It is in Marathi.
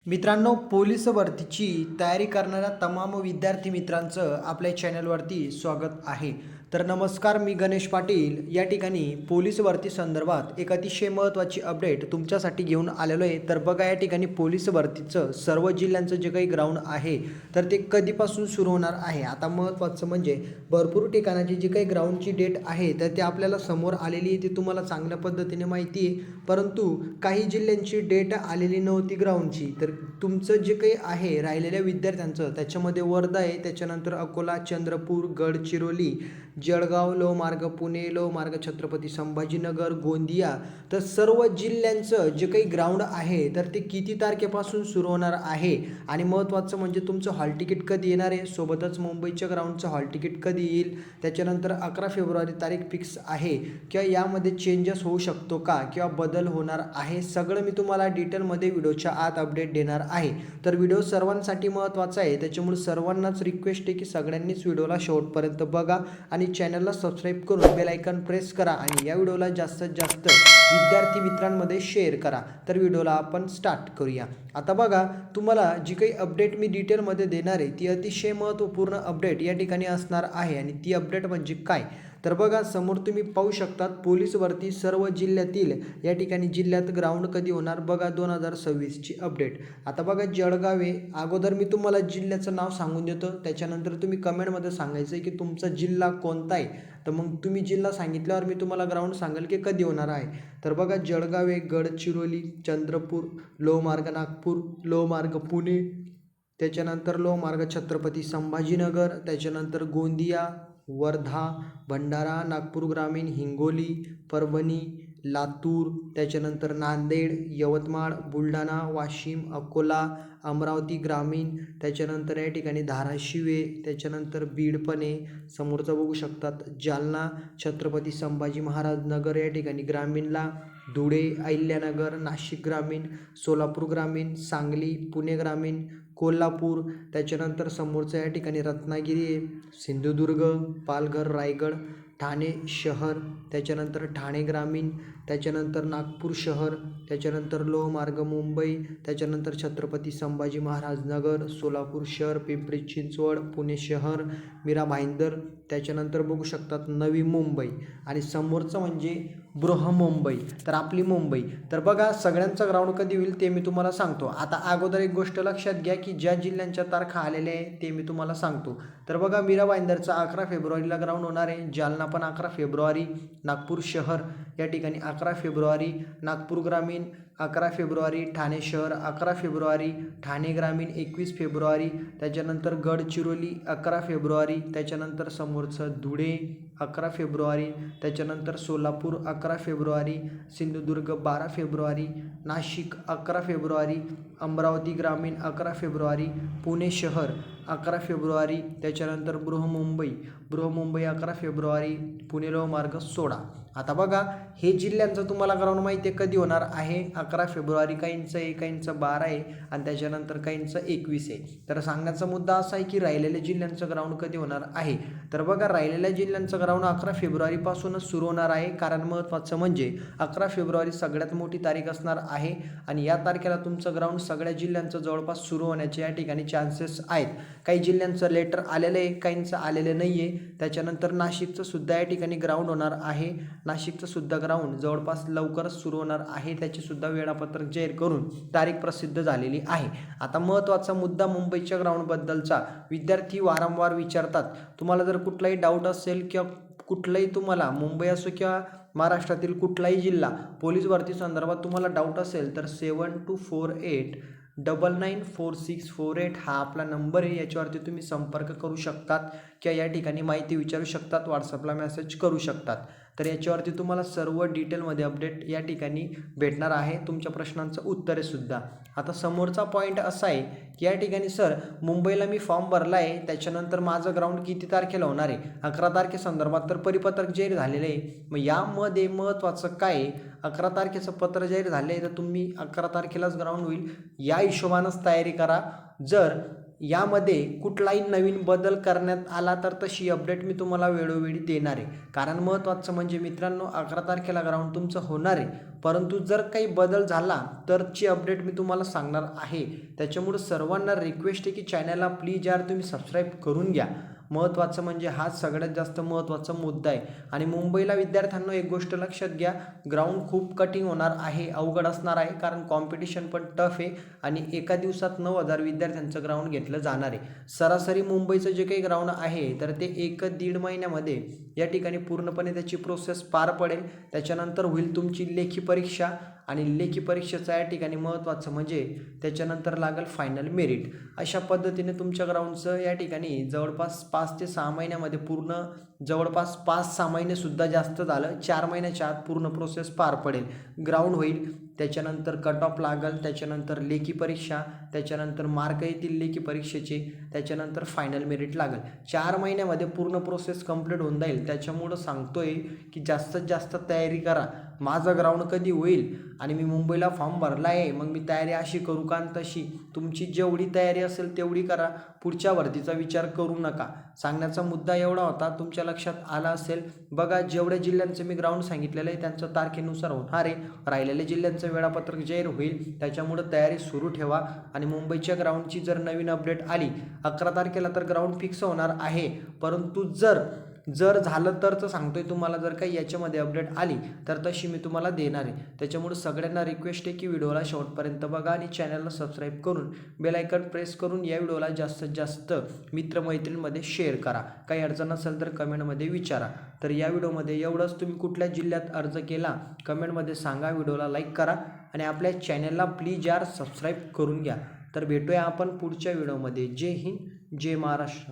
मित्रांनो, पोलीस भरतीची तयारी करणाऱ्या तमाम विद्यार्थी मित्रांचं आपल्या चॅनलवरती स्वागत आहे. तर नमस्कार, मी गणेश पाटील या ठिकाणी पोलीस भरती संदर्भात एक अतिशय महत्त्वाची अपडेट तुमच्यासाठी घेऊन आलेलो आहे. तर बघा, या ठिकाणी पोलीस भरतीचं सर्व जिल्ह्यांचं जे काही ग्राउंड आहे तर ते कधीपासून सुरू होणार आहे. आता महत्त्वाचं म्हणजे भरपूर ठिकाणाची जी काही ग्राउंडची डेट आहे तर ते आपल्याला समोर आलेली आहे, ती तुम्हाला चांगल्या पद्धतीने माहिती आहे. परंतु काही जिल्ह्यांची डेट आलेली नव्हती ग्राउंडची. तर तुमचं जे काही आहे राहिलेल्या विद्यार्थ्यांचं, त्याच्यामध्ये वर्धा आहे, त्याच्यानंतर अकोला, चंद्रपूर, गडचिरोली, जळगाव, लोहमार्ग पुणे, लोहमार्ग छत्रपती संभाजीनगर, गोंदिया, तर सर्व जिल्ह्यांचं जे काही ग्राउंड आहे तर ते किती तारखेपासून सुरू होणार आहे आणि महत्त्वाचं म्हणजे तुमचं हॉल तिकीट कधी येणार आहे, सोबतच मुंबईच्या ग्राउंडचं हॉल तिकीट कधी येईल, त्याच्यानंतर 11 फेब्रुवारी तारीख फिक्स आहे किंवा यामध्ये चेंजेस होऊ शकतो का किंवा बदल होणार आहे, सगळं मी तुम्हाला डिटेलमध्ये व्हिडिओच्या आत अपडेट देणार आहे. तर व्हिडिओ सर्वांसाठी महत्त्वाचा आहे, त्याच्यामुळे सर्वांनाच रिक्वेस्ट आहे की सगळ्यांनीच व्हिडिओला शेवटपर्यंत बघा आणि चॅनलला सबस्क्राईब करून बेल आयकॉन प्रेस करा आणि या व्हिडिओला जास्तीत जास्त विद्यार्थी मित्रांमध्ये शेअर करा. तर व्हिडिओला आपण स्टार्ट करूया. आता बघा, तुम्हाला जी काही अपडेट मी डिटेलमध्ये देणार आहे ती अतिशय महत्त्वपूर्ण अपडेट या ठिकाणी असणार आहे. आणि ती अपडेट म्हणजे काय, तर बघा समोर तुम्ही पाहू शकतात, पोलीस भरती सर्व जिल्ह्यातील या ठिकाणी जिल्ह्यात ग्राउंड कधी होणार बघा, 2026ची अपडेट. आता बघा, जळगाव आहे. अगोदर मी तुम्हाला जिल्ह्याचं नाव सांगून देतो, त्याच्यानंतर तुम्ही कमेंटमध्ये सांगायचं आहे की तुमचा जिल्हा कोणता आहे. तर मग तुम्ही जिल्हा सांगितल्यावर मी तुम्हाला ग्राउंड सांगेल की कधी होणार आहे. तर बघा, जळगाव आहे, गडचिरोली, चंद्रपूर, लोहमार्ग नागपूर, लोहमार्ग पुणे, त्याच्यानंतर लोहमार्ग छत्रपती संभाजीनगर, त्याच्यानंतर गोंदिया, वर्धा, भंडारा, नागपूर ग्रामीण, हिंगोली, परभणी, लातूर, त्याच्यानंतर नांदेड, यवतमाळ, बुलढाणा, वाशिम, अकोला, अमरावती ग्रामीण, त्याच्यानंतर या ठिकाणी धाराशिव आहे, त्याच्यानंतर बीड पण आहे, समोरचं बघू शकतात जालना, छत्रपती संभाजी महाराज नगर या ठिकाणी ग्रामीणला, धुळे, अहिल्यानगर, नाशिक ग्रामीण, सोलापूर ग्रामीण, सांगली, पुणे ग्रामीण, कोल्हापूर, त्याच्यानंतर समोरचं या ठिकाणी रत्नागिरी आहे, सिंधुदुर्ग, पालघर, रायगड, ठाणे शहर, त्याच्यानंतर ठाणे ग्रामीण, त्याच्यानंतर नागपूर शहर, त्याच्यानंतर लोहमार्ग मुंबई, त्याच्यानंतर छत्रपती संभाजी महाराज नगर, सोलापूर शहर, पिंपरी चिंचवड, पुणे शहर, मीरा भाईंदर, त्याच्यानंतर बघू शकतात नवी मुंबई आणि समोरचं म्हणजे बृहमुंबई, तर आपली मुंबई. तर बघा, सगळ्यांचं ग्राउंड कधी होईल ते मी तुम्हाला सांगतो. आता अगोदर एक गोष्ट लक्षात घ्या की ज्या जिल्ह्यांच्या तारखा आलेल्या आहे ते मी तुम्हाला सांगतो. तर बघा, मीरा भाईंदरचा 11 फेब्रुवारीला ग्राउंड होणार आहे, जालना पण 11 फेब्रुवारी, नागपूर शहर या ठिकाणी 11 फेब्रुवारी, नागपूर ग्रामीण 11 फेब्रुवारी, ठाणे शहर 11 फेब्रुवारी, ठाणे ग्रामीण 21 फेब्रुवारी, त्याच्यानंतर गडचिरोली 11 फेब्रुवारी, त्याच्यानंतर समोरचं धुळे 11 फेब्रुवारी, त्याच्यानंतर Solapur 11 February, Sindhudurg 12 February, Nashik 11 February, Amravati ग्रामीण 11 फेब्रुवारी, पुणे शहर 11 फेब्रुवारी, त्याच्यानंतर बृहमुंबई 11 फेब्रुवारी, पुणे लोहमार्ग 16. आता बघा, हे जिल्ह्यांचं तुम्हाला ग्राउंड माहिती आहे कधी होणार आहे. 11 फेब्रुवारी काहींचं आहे, काहींचं 12 आहे आणि त्याच्यानंतर काहींचं 21 आहे. तर सांगण्याचा मुद्दा असा आहे की राहिलेल्या जिल्ह्यांचं ग्राउंड कधी होणार आहे. तर बघा, राहिलेल्या जिल्ह्यांचं ग्राउंड 11 फेब्रुवारीपासूनच सुरू होणार आहे. कारण महत्त्वाचं म्हणजे 11 फेब्रुवारी सगळ्यात मोठी तारीख असणार आहे आणि या तारखेला तुमचं ग्राउंड सगळ्या जिल्ह्यांचं जवळपास सुरू होण्याचे या ठिकाणी चान्सेस आहेत. काही जिल्ह्यांचं लेटर आलेलं आहे, काहींचं आलेलं नाही आहे. त्याच्यानंतर नाशिकचं सुद्धा या ठिकाणी ग्राउंड होणार आहे. नाशिकचं सुद्धा ग्राउंड जवळपास लवकरच सुरू होणार आहे, त्याची सुद्धा वेळापत्रक जाहीर करून तारीख प्रसिद्ध झालेली आहे. आता महत्त्वाचा मुद्दा मुंबईच्या ग्राउंडबद्दलचा विद्यार्थी वारंवार विचारतात. तुम्हाला जर कुठलाही डाऊट असेल किंवा कुठलाही तुम्हाला मुंबई असो किंवा महाराष्ट्रातील कुठलाही जिल्हा पोलीस भरती संदर्भात तुम्हाला डाऊट असेल तर 7248994648 हा आपला नंबर आहे. याच्यावरती तुम्ही संपर्क करू शकतात किंवा या ठिकाणी माहिती विचारू शकतात, व्हॉट्सअपला मेसेज करू शकतात. तर याच्यावरती तुम्हाला सर्व डिटेलमध्ये अपडेट या ठिकाणी भेटणार आहे, तुमच्या प्रश्नांचं उत्तरे सुद्धा. आता समोरचा पॉईंट असा आहे की या ठिकाणी सर, मुंबईला मी फॉर्म भरला आहे, त्याच्यानंतर माझं ग्राउंड किती तारखेला होणार आहे. 11 तारखेसंदर्भात तर परिपत्रक जाहीर झालेलं आहे. मग यामध्ये महत्त्वाचं काय आहे, 11 तारखेचं पत्र जाहीर झालं आहे तर तुम्ही 11 तारखेलाच ग्राउंड होईल या हिशोबानंच तयारी करा. जर यामध्ये कुठलाही नवीन बदल करण्यात आला तर तशी अपडेट मी तुम्हाला वेळोवेळी देणार आहे. कारण महत्त्वाचं म्हणजे मित्रांनो 11 तारखेला ग्राउंड तुमचं होणार आहे, परंतु जर काही बदल झाला तरची अपडेट मी तुम्हाला सांगणार आहे. त्याच्यामुळे सर्वांना रिक्वेस्ट आहे की चॅनलला प्लीज यार तुम्ही सबस्क्राईब करून घ्या. महत्त्वाचं म्हणजे हा सगळ्यात जास्त महत्त्वाचा मुद्दा आहे. आणि मुंबईला विद्यार्थ्यांना एक गोष्ट लक्षात घ्या, ग्राउंड खूप कठीण होणार आहे, अवघड असणार आहे, कारण कॉम्पिटिशन पण टफ आहे आणि एका दिवसात 9,000 विद्यार्थ्यांचं ग्राउंड घेतलं जाणार आहे. सरासरी मुंबईचं जे काही ग्राउंड आहे तर ते 1-1.5 महिन्यामध्ये या ठिकाणी पूर्णपणे त्याची प्रोसेस पार पडेल. त्याच्यानंतर होईल तुमची लेखी परीक्षा आणि लेखी परीक्षेचं या ठिकाणी महत्त्वाचं म्हणजे त्याच्यानंतर लागेल फायनल मेरिट. अशा पद्धतीने तुमच्या ग्राउंडचं या ठिकाणी जवळपास 5 ते 6 महिन्यामध्ये पूर्ण जवळपास 5-6 महिनेसुद्धा जास्त झालं, 4 महिन्याच्या आत पूर्ण प्रोसेस पार पडेल. ग्राउंड होईल, त्याच्यानंतर कट ऑफ लागेल, त्याच्यानंतर लेखी परीक्षा, त्याच्यानंतर मार्क येतील लेखी परीक्षेचे, त्याच्यानंतर फायनल मेरिट लागेल. 4 महिन्यामध्ये पूर्ण प्रोसेस कंप्लीट होऊन जाईल. त्याच्यामुळं सांगतोय की जास्तीत जास्त तयारी करा. माझं ग्राउंड कधी होईल आणि मी मुंबईला फॉर्म भरला आहे, मग मी तयारी अशी करू का तशी. तुमची जेवढी तयारी असेल तेवढी करा, पुढच्या भरतीचा विचार करू नका. सांगण्याचा मुद्दा एवढा होता, तुमच्या लक्षात आला असेल. बघा, जेवढ्या जिल्ह्यांचं मी ग्राउंड सांगितलेलं आहे त्यांचं तारखेनुसार होणार आहे. राहिलेल्या जिल्ह्यांचं वेळापत्रक जाहीर होईल, त्याच्यामुळं तयारी सुरू ठेवा. आणि मुंबईच्या ग्राउंडची जर नवीन अपडेट आली 11 तारखेला तर ग्राउंड फिक्स होणार आहे, परंतु जर झालं तर सांगतोय तुम्हाला, जर काही याच्यामध्ये अपडेट आली तर तशी मी तुम्हाला देणार आहे. त्याच्यामुळे सगळ्यांना रिक्वेस्ट आहे की व्हिडिओला शेवटपर्यंत बघा आणि चॅनलला सबस्क्राईब करून बेल आयकॉन प्रेस करून या व्हिडिओला जास्तीत जास्त मित्रमैत्रिणींमध्ये शेअर करा. काही अडचण असेल तर कमेंटमध्ये विचारा. तर या व्हिडिओमध्ये एवढंच. तुम्ही कुठल्या जिल्ह्यात अर्ज केला कमेंटमध्ये सांगा, व्हिडिओला लाईक करा आणि आपल्या चॅनलला प्लीज यार सबस्क्राईब करून घ्या. तर भेटूया आपण पुढच्या व्हिडिओमध्ये. जय हिंद, जय महाराष्ट्र.